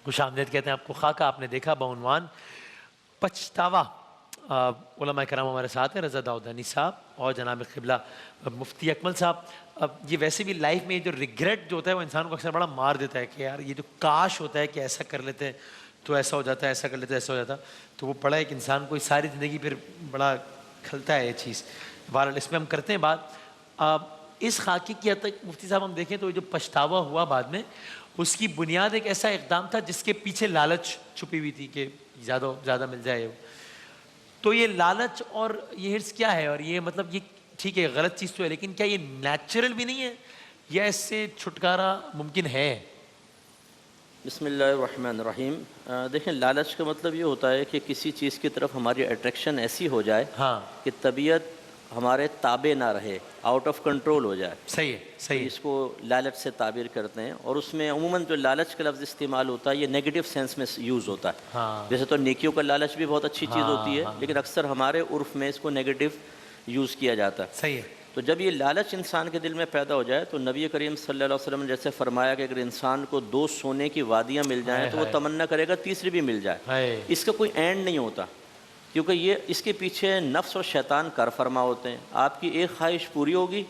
خوش آمدید کہتے ہیں آپ کو. خاکہ آپ نے دیکھا بعنوان پچھتاوا. علماء کرام ہمارے ساتھ ہیں, رضا داؤدانی صاحب اور جناب قبلہ مفتی اکمل صاحب. اب یہ ویسے بھی لائف میں جو ریگریٹ جو ہوتا ہے وہ انسان کو اکثر بڑا مار دیتا ہے کہ یار یہ جو کاش ہوتا ہے کہ ایسا کر لیتے ہیں تو ایسا ہو جاتا ہے, ایسا کر لیتے ایسا ہو جاتا, تو وہ بڑا ایک انسان کو ساری زندگی پھر بڑا کھلتا ہے یہ چیز. بہرحال اس میں ہم کرتے ہیں بات. اس خاکے کی حد تک مفتی صاحب ہم دیکھیں تو جو پچھتاوا ہوا بعد میں, اس کی بنیاد ایک ایسا اقدام تھا جس کے پیچھے لالچ چھپی ہوئی تھی کہ زیادہ مل جائے. تو یہ لالچ اور یہ ہرس کیا ہے, اور یہ مطلب یہ ٹھیک ہے غلط چیز تو ہے, لیکن کیا یہ نیچرل بھی نہیں ہے یا اس سے چھٹکارا ممکن ہے؟ بسم اللہ الرحمن الرحیم. دیکھیں, لالچ کا مطلب یہ ہوتا ہے کہ کسی چیز کی طرف ہماری اٹریکشن ایسی ہو جائے کہ طبیعت ہمارے تابع نہ رہے, آؤٹ آف کنٹرول ہو جائے. صحیح ہے, صحیح. اس کو لالچ سے تعبیر کرتے ہیں, اور اس میں عموماً جو لالچ کا لفظ استعمال ہوتا ہے یہ نیگیٹو سینس میں یوز ہوتا ہے. ویسے تو نیکیوں کا لالچ بھی بہت اچھی چیز ہوتی ہے, لیکن اکثر ہمارے عرف میں اس کو نیگیٹو یوز کیا جاتا ہے. صحیح ہے. تو جب یہ لالچ انسان کے دل میں پیدا ہو جائے تو نبی کریم صلی اللہ علیہ وسلم نے جیسے فرمایا کہ اگر انسان کو 2 سونے کی وادیاں مل جائیں تو وہ تمنا کرے گا تیسری بھی مل جائے. اس کا کوئی اینڈ نہیں ہوتا, کیونکہ یہ اس کے پیچھے نفس اور شیطان کار فرما ہوتے ہیں. آپ کی ایک خواہش پوری ہوگی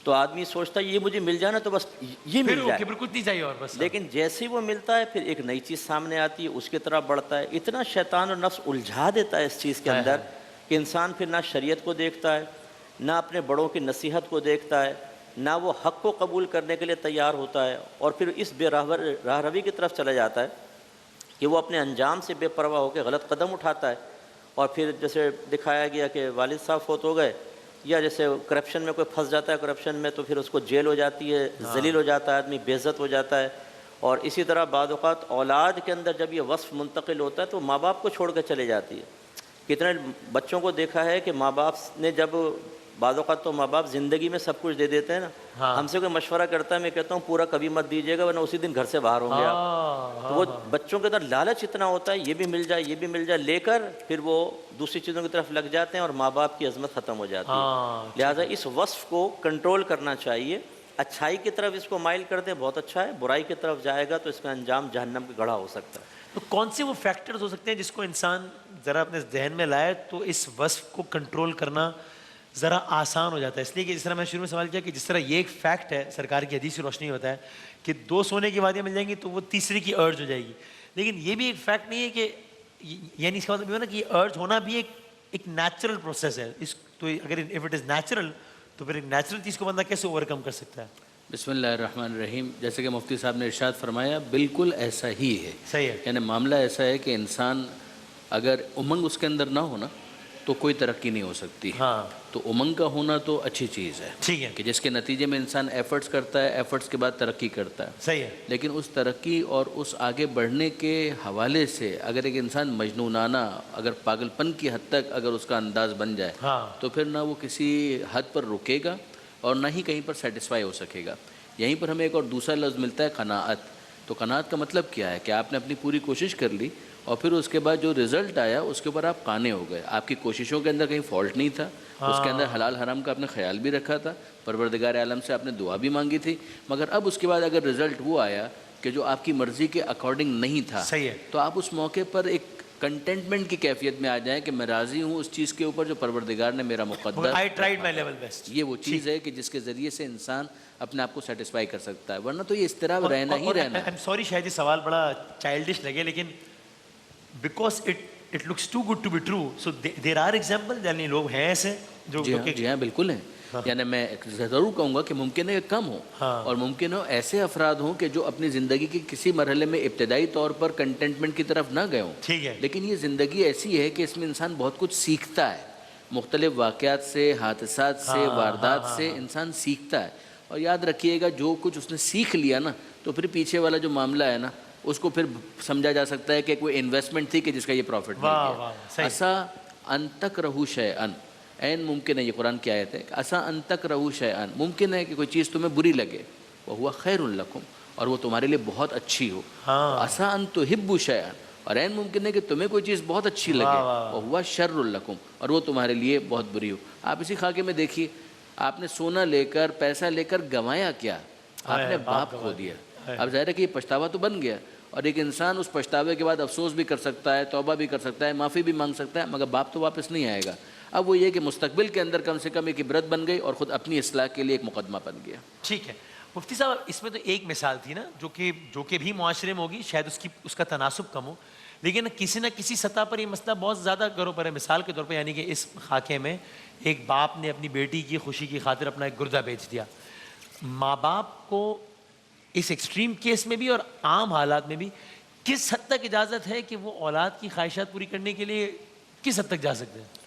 تو آدمی سوچتا ہے یہ مجھے مل جائے نا تو بس یہ مل جائے, کچھ نہیں چاہیے اور بس. لیکن جیسے ہی وہ ملتا ہے پھر ایک نئی چیز سامنے آتی ہے, اس کی طرف بڑھتا ہے. اتنا شیطان اور نفس الجھا دیتا ہے اس چیز کے اندر کہ انسان پھر نہ شریعت کو دیکھتا ہے, نہ اپنے بڑوں کی نصیحت کو دیکھتا ہے, نہ وہ حق کو قبول کرنے کے لیے تیار ہوتا ہے, اور پھر اس بے راہ روی کی طرف چلا جاتا ہے کہ وہ اپنے انجام سے بے پرواہ ہو کے غلط قدم اٹھاتا ہے. اور پھر جیسے دکھایا گیا کہ والد صاحب فوت ہو گئے, یا جیسے کرپشن میں کوئی پھنس جاتا ہے کرپشن میں, تو پھر اس کو جیل ہو جاتی ہے, ذلیل ہو جاتا ہے آدمی, بے عزت ہو جاتا ہے. اور اسی طرح بعض اوقات اولاد کے اندر جب یہ وصف منتقل ہوتا ہے تو ماں باپ کو چھوڑ کے چلے جاتی ہے. کتنے بچوں کو دیکھا ہے کہ ماں باپ نے جب بعض اوقات تو ماں باپ زندگی میں سب کچھ دے دیتے ہیں نا, ہم سے کوئی مشورہ کرتا ہے میں کہتا ہوں پورا کبھی مت دیجیے گا ورنہ اسی دن گھر سے باہر ہوں گے آپ. تو وہ بچوں کے اندر لالچ اتنا ہوتا ہے یہ بھی مل جائے یہ بھی مل جائے لے کر پھر وہ دوسری چیزوں کی طرف لگ جاتے ہیں اور ماں باپ کی عظمت ختم ہو جاتی ہے. لہٰذا اس وصف کو کنٹرول کرنا چاہیے. اچھائی کی طرف اس کو مائل کر دیں بہت اچھا ہے, برائی کی طرف جائے گا تو اس کا انجام جہنم کا گڑھا ہو سکتا ہے. تو کون سے وہ فیکٹرز ہو سکتے ہیں جس کو انسان ذرا اپنے ذہن میں لائے تو اس وصف کو کنٹرول کرنا ذرا آسان ہو جاتا ہے؟ اس لیے کہ جس طرح میں شروع میں سوال کیا کہ جس طرح یہ ایک فیکٹ ہے سرکار کی حدیث سے روشنی ہوتا ہے کہ 2 سونے کی وادیاں مل جائیں گی تو وہ تیسری کی ارج ہو جائے گی, لیکن یہ بھی ایک فیکٹ نہیں ہے کہ یعنی اس کا مطلب یہ نا کہ یہ ارج ہونا بھی ایک نیچرل پروسیس ہے. اس تو اگر اف اٹ از نیچرل تو پھر ایک نیچرل چیز کو بندہ کیسے اوور کم کر سکتا ہے؟ بسم اللہ الرحمن الرحیم. جیسے کہ مفتی صاحب نے ارشاد فرمایا بالکل ایسا ہی ہے. صحیح ہے. یعنی معاملہ ایسا ہے کہ انسان اگر امنگ اس کے اندر نہ ہونا تو کوئی ترقی نہیں ہو سکتی. تو امنگ کا ہونا تو اچھی چیز ہے, ٹھیک ہے, کہ جس کے نتیجے میں انسان ایفرٹس کرتا ہے, ایفرٹس کے بعد ترقی کرتا ہے. صحیح ہے. لیکن اس ترقی اور اس آگے بڑھنے کے حوالے سے اگر ایک انسان مجنونانہ اگر پاگل پن کی حد تک اگر اس کا انداز بن جائے تو پھر نہ وہ کسی حد پر رکے گا اور نہ ہی کہیں پر سیٹسفائی ہو سکے گا. یہیں پر ہمیں ایک اور دوسرا لفظ ملتا ہے قناعت. تو قناعت کا مطلب کیا ہے کہ آپ نے اپنی پوری کوشش کر لی اور پھر اس کے بعد جو رزلٹ آیا اس کے اوپر آپ قانع ہو گئے. آپ کی کوششوں کے اندر کہیں فالٹ نہیں تھا, اس کے اندر حلال حرام کا آپ نے خیال بھی رکھا تھا, پروردگار عالم سے آپ نے دعا بھی مانگی تھی, مگر اب اس کے بعد اگر رزلٹ وہ آیا کہ جو آپ کی مرضی کے اکارڈنگ نہیں تھا, تو آپ اس موقع پر ایک کنٹینٹمنٹ کی کیفیت میں آ جائیں کہ میں راضی ہوں اس چیز کے اوپر جو پروردگار نے میرا مقدر. I tried my level best. یہ وہ چیز ہے کہ جس کے ذریعے سے انسان اپنے آپ کو سیٹسفائی کر سکتا ہے, ورنہ تو یہ اضطراب رہنا ہی رہنا ہے. سوری شاید یہ سوال بڑا چائلڈش لگے, لیکن because it looks too good to be true, so there are example, یعنی لوگ ہیں ایسے جو جی ہاں بالکل ہیں. یعنی میں ضرور کہوں گا کہ ممکن ہے کہ کم ہو اور ممکن ہو ایسے افراد ہوں کہ جو اپنی زندگی کے کسی مرحلے میں ابتدائی طور پر کنٹینٹمنٹ کی طرف نہ گئے ہوں, ٹھیک ہے, لیکن یہ زندگی ایسی ہے کہ اس میں انسان بہت کچھ سیکھتا ہے. مختلف واقعات سے, حادثات سے, واردات سے انسان سیکھتا ہے. اور یاد رکھیے گا جو کچھ اس نے سیکھ لیا نا تو پھر پیچھے والا جو معاملہ ہے نا اس کو پھر سمجھا جا سکتا ہے کہ کوئی انویسٹمنٹ تھی کہ جس کا یہ پروفٹ مل گیا. ایسا ان تکرہوا شیئا, این ممکن ہے, یہ قرآن کی آیت ہے, ایسا ان تکرہوا شیئا, ممکن ہے کہ کوئی چیز تمہیں بری لگے, وہو خیر لکم, اور وہ تمہارے لیے بہت اچھی ہو. ایسا ان تحبوا شیئا, اور این ممکن ہے کہ تمہیں کوئی چیز بہت اچھی لگے, وہو شر لکم, اور وہ تمہارے لیے بہت بری ہو. آپ اسی خاکے میں دیکھیے, آپ نے سونا لے کر پیسہ لے کر گنوایا کیا؟ آپ نے باپ کھو دیا. اب ظاہر ہے کہ یہ پچھتاوا تو بن گیا, اور ایک انسان اس پچھتاوے کے بعد افسوس بھی کر سکتا ہے، توبہ بھی کر سکتا ہے، معافی بھی مانگ سکتا ہے، مگر باپ تو واپس نہیں آئے گا۔ اب وہ یہ کہ مستقبل کے اندر کم سے کم ایک عبرت بن گئی اور خود اپنی اصلاح کے لیے ایک مقدمہ بن گیا۔ ٹھیک ہے مفتی صاحب، اس میں تو ایک مثال تھی نا جو کہ بھی معاشرے میں ہوگی، شاید اس کا تناسب کم ہو، لیکن کسی نہ کسی سطح پر یہ مسئلہ بہت زیادہ گروں پر ہے۔ مثال کے طور پر یعنی کہ اس خاکے میں ایک باپ نے اپنی بیٹی کی خوشی کی خاطر اپنا ایک گردہ بیچ دیا۔ ماں باپ کو اس ایکسٹریم کیس میں بھی اور عام حالات میں بھی کس حد تک اجازت ہے کہ وہ اولاد کی خواہشات پوری کرنے کے لیے کس حد تک جا سکتے ہیں؟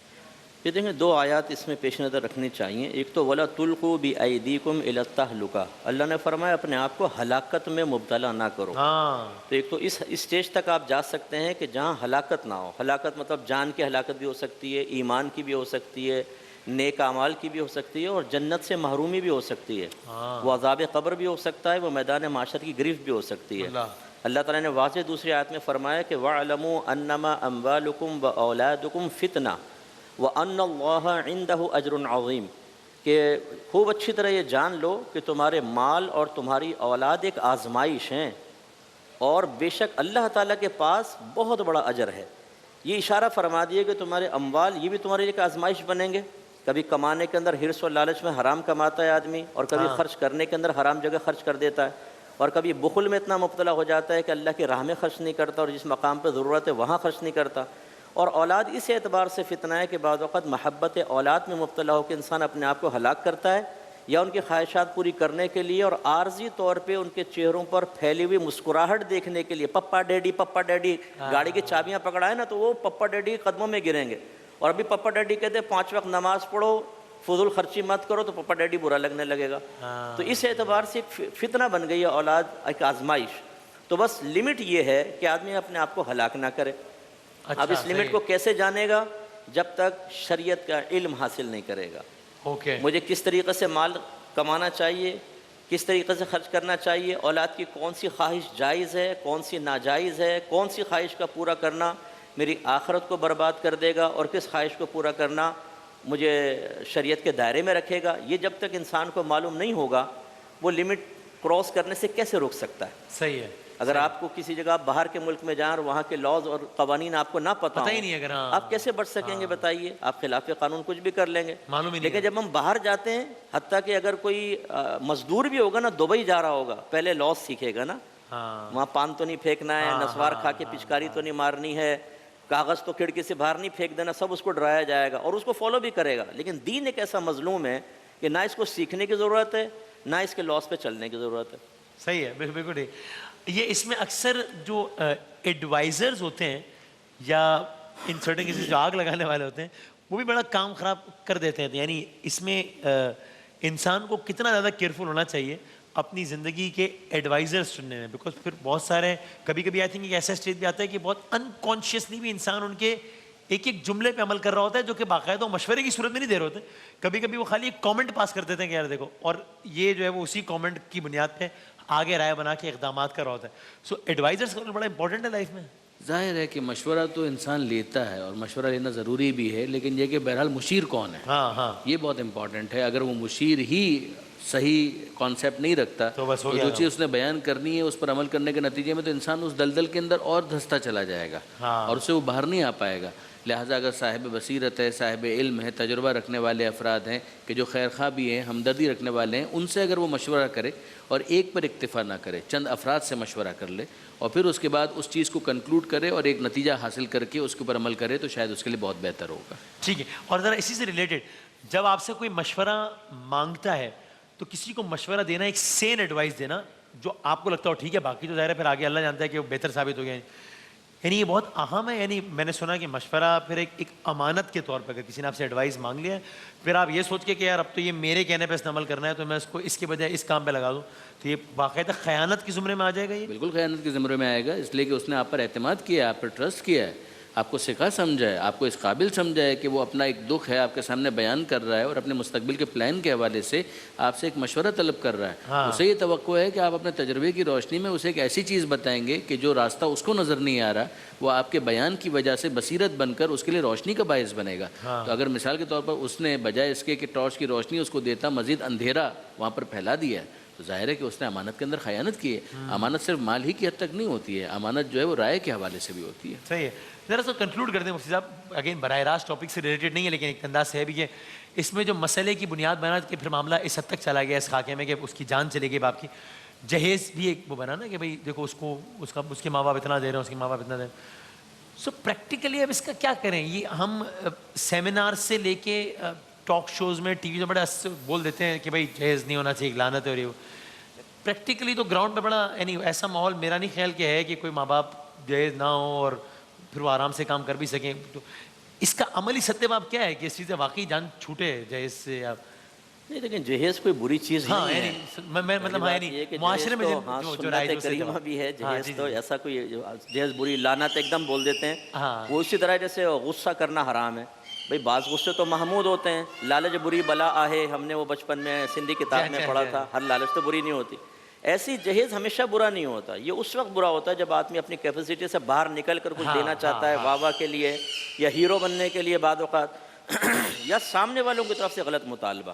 یہ دیکھیں، دو آیات اس میں پیش نظر رکھنی چاہیے۔ ایک تو وَلَا تُلْقُوا بِأَيْدِيكُمْ إِلَى التَّهْلُكَةِ، اللہ نے فرمایا اپنے آپ کو ہلاکت میں مبتلا نہ کرو۔ تو ایک تو اس اسٹیج تک آپ جا سکتے ہیں کہ جہاں ہلاکت نہ ہو۔ ہلاکت مطلب جان کی ہلاکت بھی ہو سکتی ہے، ایمان کی بھی ہو سکتی ہے، نیک اعمال کی بھی ہو سکتی ہے، اور جنت سے محرومی بھی ہو سکتی ہے، وہ عذاب قبر بھی ہو سکتا ہے، وہ میدان معاشر کی گرفت بھی ہو سکتی ہے۔ اللہ تعالیٰ نے واضح دوسری آیت میں فرمایا کہ وَاعْلَمُوا أَنَّمَا أَمْوَالُكُمْ وَأَوْلَادُكُمْ فِتْنَةٌ وَأَنَّ اللَّهَ عِنْدَهُ أَجْرٌ عَظِيمٌ، کہ خوب اچھی طرح یہ جان لو کہ تمہارے مال اور تمہاری اولاد ایک آزمائش ہیں، اور بے شک اللہ تعالیٰ کے پاس بہت بڑا اجر ہے۔ یہ اشارہ فرما دیا کہ تمہارے اموال یہ بھی تمہارے لیے ایک آزمائش بنیں گے۔ کبھی کمانے کے اندر حرص و لالچ میں حرام کماتا ہے آدمی، اور کبھی خرچ کرنے کے اندر حرام جگہ خرچ کر دیتا ہے، اور کبھی بخل میں اتنا مبتلا ہو جاتا ہے کہ اللہ کی راہ میں خرچ نہیں کرتا، اور جس مقام پہ ضرورت ہے وہاں خرچ نہیں کرتا۔ اور اولاد اس اعتبار سے فتنہ ہے کہ بعض وقت محبت اولاد میں مبتلا ہو کے انسان اپنے آپ کو ہلاک کرتا ہے، یا ان کی خواہشات پوری کرنے کے لیے اور عارضی طور پہ ان کے چہروں پر پھیلی ہوئی مسکراہٹ دیکھنے کے لیے پپا ڈیڈی گاڑی کی چابیاں پکڑائے نا تو وہ پپا ڈیڈی کے قدموں میں گریں گے، اور ابھی پپا ڈیڈی کہتے ہیں 5 وقت نماز پڑھو، فضول خرچی مت کرو، تو پپا ڈیڈی برا لگنے لگے گا۔ تو اس اعتبار سے ایک فتنہ بن گئی ہے اولاد، ایک آزمائش۔ تو بس لمٹ یہ ہے کہ آدمی اپنے آپ کو ہلاک نہ کرے۔ اب اس لمٹ کو کیسے جانے گا؟ جب تک شریعت کا علم حاصل نہیں کرے گا۔ مجھے کس طریقے سے مال کمانا چاہیے، کس طریقے سے خرچ کرنا چاہیے، اولاد کی کون سی خواہش جائز ہے، کون سی ناجائز ہے، کون سی خواہش کا پورا کرنا میری آخرت کو برباد کر دے گا، اور کس خواہش کو پورا کرنا مجھے شریعت کے دائرے میں رکھے گا، یہ جب تک انسان کو معلوم نہیں ہوگا وہ لمٹ کراس کرنے سے کیسے روک سکتا ہے؟ صحیح ہے۔ اگر آپ کو کسی جگہ باہر کے ملک میں جائیں اور وہاں کے لاز اور قوانین آپ کو نہ پتہ ہی نہیں، اگر آپ کیسے بچ سکیں گے؟ بتائیے، آپ خلاف قانون کچھ بھی کر لیں گے، معلوم ہی نہیں۔ لیکن جب ہم باہر جاتے ہیں، حتیٰ کہ اگر کوئی مزدور بھی ہوگا نا، دبئی جا رہا ہوگا، پہلے لاز سیکھے گا نا، وہاں پان تو نہیں پھینکنا ہے، نسوار کھا کے پچکاری تو نہیں مارنی ہے، کاغذ تو کھڑکی سے باہر نہیں پھینک دینا، سب اس کو ڈرایا جائے گا اور اس کو فالو بھی کرے گا۔ لیکن دین ایک ایسا مظلوم ہے کہ نہ اس کو سیکھنے کی ضرورت ہے، نہ اس کے لاس پہ چلنے کی ضرورت ہے۔ صحیح ہے، بالکل ٹھیک۔ یہ اس میں اکثر جو ایڈوائزرز ہوتے ہیں یا ان سرٹن کسی جو آگ لگانے والے ہوتے ہیں، وہ بھی بڑا کام خراب کر دیتے ہیں۔ یعنی اس میں انسان کو کتنا زیادہ کیئرفل ہونا چاہیے اپنی زندگی کے ایڈوائزرز چننے میں، بیکاز پھر بہت سارے کبھی کبھی آئی تھنک ایک ایسا اسٹیج بھی آتا ہے کہ بہت انکانشیسلی بھی انسان ان کے ایک ایک جملے پہ عمل کر رہا ہوتا ہے، جو کہ باقاعدہ مشورے کی صورت میں نہیں دے رہے ہوتے، کبھی کبھی وہ خالی ایک کامنٹ پاس کر دیتے ہیں کہ یار دیکھو، اور یہ جو ہے وہ اسی کامنٹ کی بنیاد پہ آگے رائے بنا کے اقدامات کر رہا ہوتا ہے۔ سو ایڈوائزرز کا بڑا امپورٹنٹ ہے لائف میں۔ ظاہر ہے کہ مشورہ تو انسان لیتا ہے اور مشورہ لینا ضروری بھی ہے، لیکن یہ کہ بہرحال مشیر کون ہے، یہ بہت امپورٹنٹ ہے۔ اگر وہ مشیر ہی صحیح کانسیپٹ نہیں رکھتا تو جو چیز اس نے بیان کرنی ہے اس پر عمل کرنے کے نتیجے میں تو انسان اس دلدل کے اندر اور دھنستا چلا جائے گا اور اس سے وہ باہر نہیں آ پائے گا۔ لہٰذا اگر صاحب بصیرت ہے، صاحب علم ہے، تجربہ رکھنے والے افراد ہیں کہ جو خیر خواہ بھی ہیں، ہمدردی رکھنے والے ہیں، ان سے اگر وہ مشورہ کرے اور ایک پر اکتفا نہ کرے، چند افراد سے مشورہ کر لے اور پھر اس کے بعد اس چیز کو کنکلوڈ کرے اور ایک نتیجہ حاصل کر کے اس کے اوپر عمل کرے تو شاید اس کے لیے بہت بہتر ہوگا۔ ٹھیک ہے۔ اور ذرا اسی سے ریلیٹڈ، جب آپ سے کوئی مشورہ مانگتا ہے تو کسی کو مشورہ دینا، ایک سین ایڈوائس دینا جو آپ کو لگتا ہو ٹھیک ہے، باقی تو ظاہر ہے پھر آگے اللہ جانتا ہے کہ وہ بہتر ثابت ہو گیا ہے، یعنی یہ بہت اہم ہے۔ یعنی میں نے سنا کہ مشورہ پھر ایک امانت کے طور پر، اگر کسی نے آپ سے ایڈوائس مانگ لیا ہے، پھر آپ یہ سوچ کے کہ یار اب تو یہ میرے کہنے پہ اس نے عمل کرنا ہے تو میں اس کو اس کے بجائے اس کام پہ لگا دوں، تو یہ باقاعدہ خیانت کے زمرے میں آ جائے گا۔ یہ بالکل خیانت کے زمرے میں آئے گا، اس لیے کہ اس نے آپ پر اعتماد کیا ہے، آپ پر ٹرسٹ کیا ہے، آپ کو سکھا سمجھا ہے، آپ کو اس قابل سمجھا ہے کہ وہ اپنا ایک دکھ ہے آپ کے سامنے بیان کر رہا ہے اور اپنے مستقبل کے پلان کے حوالے سے آپ سے ایک مشورہ طلب کر رہا ہے۔ اسے یہ توقع ہے کہ آپ اپنے تجربے کی روشنی میں اسے ایک ایسی چیز بتائیں گے کہ جو راستہ اس کو نظر نہیں آ رہا وہ آپ کے بیان کی وجہ سے بصیرت بن کر اس کے لیے روشنی کا باعث بنے گا۔ تو اگر مثال کے طور پر اس نے بجائے اس کے کہ ٹارچ کی روشنی اس کو دیتا، مزید اندھیرا وہاں پر پھیلا دیا ہے، تو ظاہر ہے کہ اس نے امانت کے اندر خیانت کی ہے. امانت صرف مال ہی کی حد تک نہیں ہوتی ہے, امانت جو ہے وہ رائے کے حوالے سے بھی ہوتی ہے. صحیح ہے. ذرا سا کنکلوڈ کرتے ہیں مفتی صاحب, اگین براہ راست ٹاپک سے ریلیٹڈ نہیں ہے لیکن ایک انداز سے ہے بھی کہ اس میں جو مسئلے کی بنیاد بنا کہ پھر معاملہ اس حد تک چلا گیا اس خاکے میں کہ اس کی جان چلے گئی باپ کی, جہیز بھی ایک وہ بنا نا کہ بھائی دیکھو اس کو اس کے ماں باپ اتنا دے رہے ہیں, اس کے ماں باپ اتنا دے رہے ہیں. سو پریکٹیکلی اب اس کا کیا کریں؟ یہ ہم سیمینار سے لے کے ٹاک شوز میں ٹی وی میں بڑا بول دیتے ہیں کہ بھائی جہیز نہیں ہونا چاہیے, لعنت ہے, اور یہ پریکٹیکلی تو گراؤنڈ پہ بڑا یعنی ایسا ماحول میرا نہیں خیال کہ ہے کہ کوئی ماں باپ جہیز نہ ہو اور پھر وہ آرام سے کام کر بھی سکیں. تو اس کا عملی سطح باب کیا ہے کہ اس چیز سے واقعی جان چھوٹے جہیز سے؟ یا نہیں, لیکن جہیز کوئی بری چیز نہیں ہے. میں مطلب معاشرے میں سنت کریمہ بھی ہے جہیز, تو ایسا کوئی جہیز بری لعنت ایک دم بول دیتے ہیں. وہ اسی طرح جیسے غصہ کرنا حرام ہے. بھائی بعض غصے تو محمود ہوتے ہیں, لالچ بری بلا آہے, ہم نے وہ بچپن میں سندھی کتاب میں پڑھا تھا, ہر لالچ تو بری نہیں ہوتی. ایسی جہیز ہمیشہ برا نہیں ہوتا, یہ اس وقت برا ہوتا ہے جب آدمی اپنی کیپیسٹی سے باہر نکل کر کچھ دینا چاہتا ہے, واہ واہ کے لیے یا ہیرو بننے کے لیے بعض اوقات, یا سامنے والوں کی طرف سے غلط مطالبہ.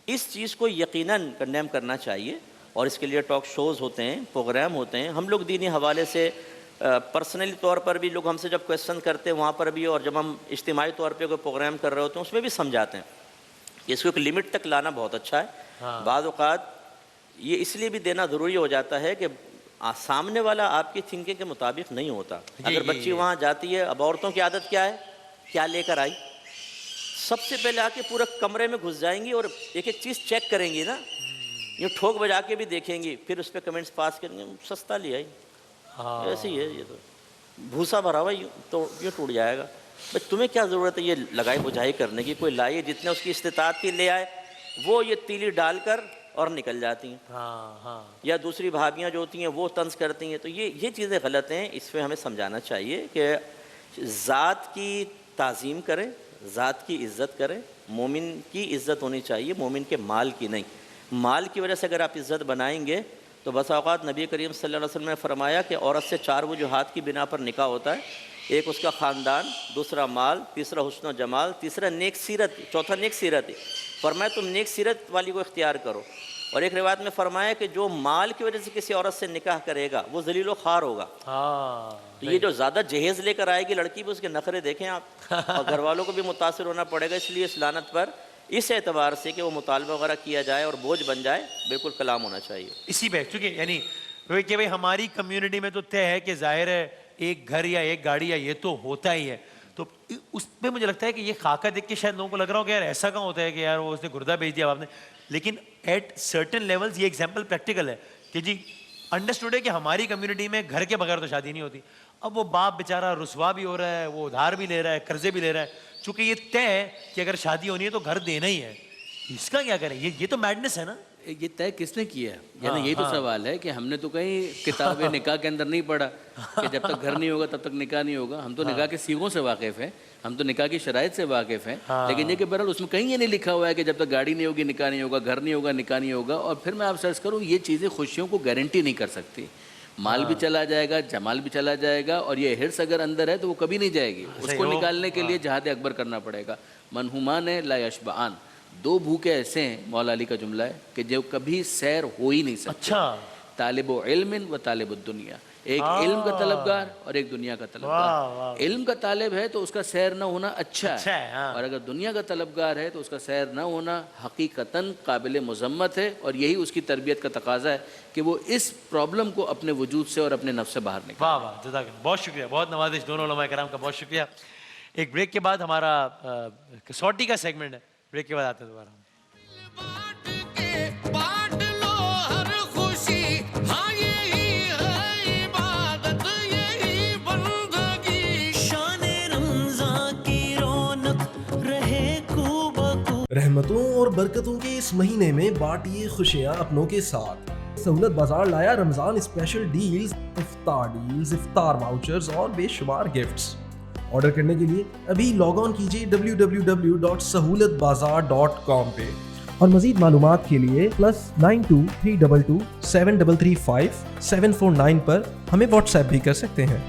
اس چیز کو یقیناً کنڈیم کرنا چاہیے, اور اس کے لیے ٹاک شوز ہوتے ہیں, پروگرام ہوتے ہیں. ہم لوگ دینی حوالے سے پرسنلی طور پر بھی لوگ ہم سے جب کویسچن کرتے ہیں وہاں پر بھی, اور جب ہم اجتماعی طور پہ کوئی پروگرام کر رہے ہوتے ہیں اس میں بھی سمجھاتے ہیں کہ اس کو ایک لمٹ تک لانا بہت اچھا ہے. بعض اوقات یہ اس لیے بھی دینا ضروری ہو جاتا ہے کہ سامنے والا آپ کی تھنکنگ کے مطابق نہیں ہوتا. اگر بچی وہاں جاتی ہے, اب عورتوں کی عادت کیا ہے, کیا لے کر آئی, سب سے پہلے آ کے پورے کمرے میں گھس جائیں گی اور ایک ایک چیز چیک کریں گی نا, یہ ٹھوک بجا کے بھی دیکھیں گی, پھر اس پہ کمنٹس پاس کریں گے, سستا لے آئی. ایسے ہی ہے, یہ تو بھوسا بھرا ہوا تو یہ ٹوٹ جائے گا. بھائی تمہیں کیا ضرورت ہے یہ لگائی بجھائی کرنے کی؟ کوئی لائے جتنے اس کی استطاعت کی لے آئے, وہ یہ تیلی ڈال کر اور نکل جاتی ہیں. یا دوسری بھابیاں جو ہوتی ہیں وہ طنز کرتی ہیں. تو یہ چیزیں غلط ہیں. اس پہ ہمیں سمجھانا چاہیے کہ ذات کی تعظیم کریں, ذات کی عزت کریں. مومن کی عزت ہونی چاہیے, مومن کے مال کی نہیں. مال کی وجہ سے اگر آپ عزت بنائیں گے تو بس اوقات نبی کریم صلی اللہ علیہ وسلم نے فرمایا کہ عورت سے 4 وجوہات کی بنا پر نکاح ہوتا ہے. ایک اس کا خاندان, دوسرا مال, تیسرا حسن و جمال, تیسرا نیک سیرت, چوتھا نیک سیرت. فرمایا تم نیک سیرت والی کو اختیار کرو. اور ایک روایت میں فرمایا کہ جو مال کی وجہ سے کسی عورت سے نکاح کرے گا وہ ذلیل و خوار ہوگا. تو یہ جو زیادہ جہیز لے کر آئے گی لڑکی بھی, اس کے نخرے دیکھیں آپ, اور گھر والوں کو بھی متاثر ہونا پڑے گا. اس لیے اس لعنت پر اس اعتبار سے کہ وہ مطالبہ وغیرہ کیا جائے اور بوجھ بن جائے, بالکل کلام ہونا چاہیے اسی پہ. چونکہ یعنی کہ بھائی ہماری کمیونٹی میں تو طے ہے کہ ظاہر ہے ایک گھر یا ایک گاڑی یا یہ تو ہوتا ہی ہے. تو اس پہ مجھے لگتا ہے کہ یہ خاکہ دیکھ کے شاید لوگوں کو لگ رہا ہو کہ یار ایسا کہاں ہوتا ہے کہ یار وہ اس نے گردہ بھیج دیا آپ نے. لیکن ایٹ سرٹن لیولز یہ ایگزامپل پریکٹیکل ہے کہ جی انڈرسٹوڈ ہے کہ ہماری کمیونٹی میں گھر کے بغیر تو شادی نہیں ہوتی. اب وہ باپ بیچارہ رسوا بھی ہو رہا ہے, وہ ادھار بھی لے رہا ہے, قرضے بھی لے رہا ہے. چونکہ یہ طے ہے کہ اگر شادی ہونی ہے تو گھر دینا ہی ہے. اس کا کیا کریں؟ یہ تو میڈنس ہے نا. یہ طے کس نے کیا ہے؟ یعنی یہی تو سوال ہے کہ ہم نے تو کہیں کتاب نکاح کے اندر نہیں پڑھا کہ جب تک گھر نہیں ہوگا تب تک نکاح نہیں ہوگا. ہم تو نکاح کے سیغوں سے واقف ہیں, ہم تو نکاح کی شرائط سے واقف ہیں. لیکن یہ کہ بہرحال اس میں کہیں یہ نہیں لکھا ہوا ہے کہ جب تک گاڑی نہیں ہوگی نکاح نہیں ہوگا, گھر نہیں ہوگا نکاح نہیں ہوگا. اور پھر میں آپ سرچ کروں, یہ چیزیں خوشیوں کو گارنٹی نہیں کر سکتی. مال بھی چلا جائے گا, جمال بھی چلا جائے گا, اور یہ ہرس اگر اندر ہے تو وہ کبھی نہیں جائے گی. اس کو نکالنے کے لیے جہاد اکبر کرنا پڑے گا. منہومان لا یشبعان, 2 بھوکے ایسے ہیں, مولا علی کا جملہ ہے, کہ جو کبھی سیر ہو ہی نہیں سکتے. اچھا, طالب علم و طالب الدنیا, ایک علم کا طلبگار اور ایک دنیا کا طلبگار. علم کا طالب ہے تو اس کا سیر نہ ہونا اچھا ہے, اور اگر دنیا کا طلبگار ہے تو اس کا سیر نہ ہونا حقیقتاً قابل مذمت ہے. اور یہی اس کی تربیت کا تقاضا ہے کہ وہ اس پرابلم کو اپنے وجود سے اور اپنے نفس سے باہر نکالے. واہ واہ, جزاک اللہ, بہت شکریہ, بہت نوازش دونوں علماء کرام کا, بہت شکریہ. ایک بریک کے بعد ہمارا کسوٹی کا سیگمنٹ ہے, بریک کے بعد آتے ہیں دوبارہ. رحمتوں اور برکتوں کے اس مہینے میں بانٹیے خوشیاں اپنوں کے ساتھ. سہولت بازار لایا رمضان اسپیشل ڈیلز, افطار واؤچرز اور بے شمار گفٹس. آرڈر کرنے کے لیے ابھی لاگ آن کیجیے www.sahulatbazaar.com پہ, اور مزید معلومات کے لیے +92 322 7335 749 پر ہمیں واٹس ایپ بھی کر سکتے ہیں.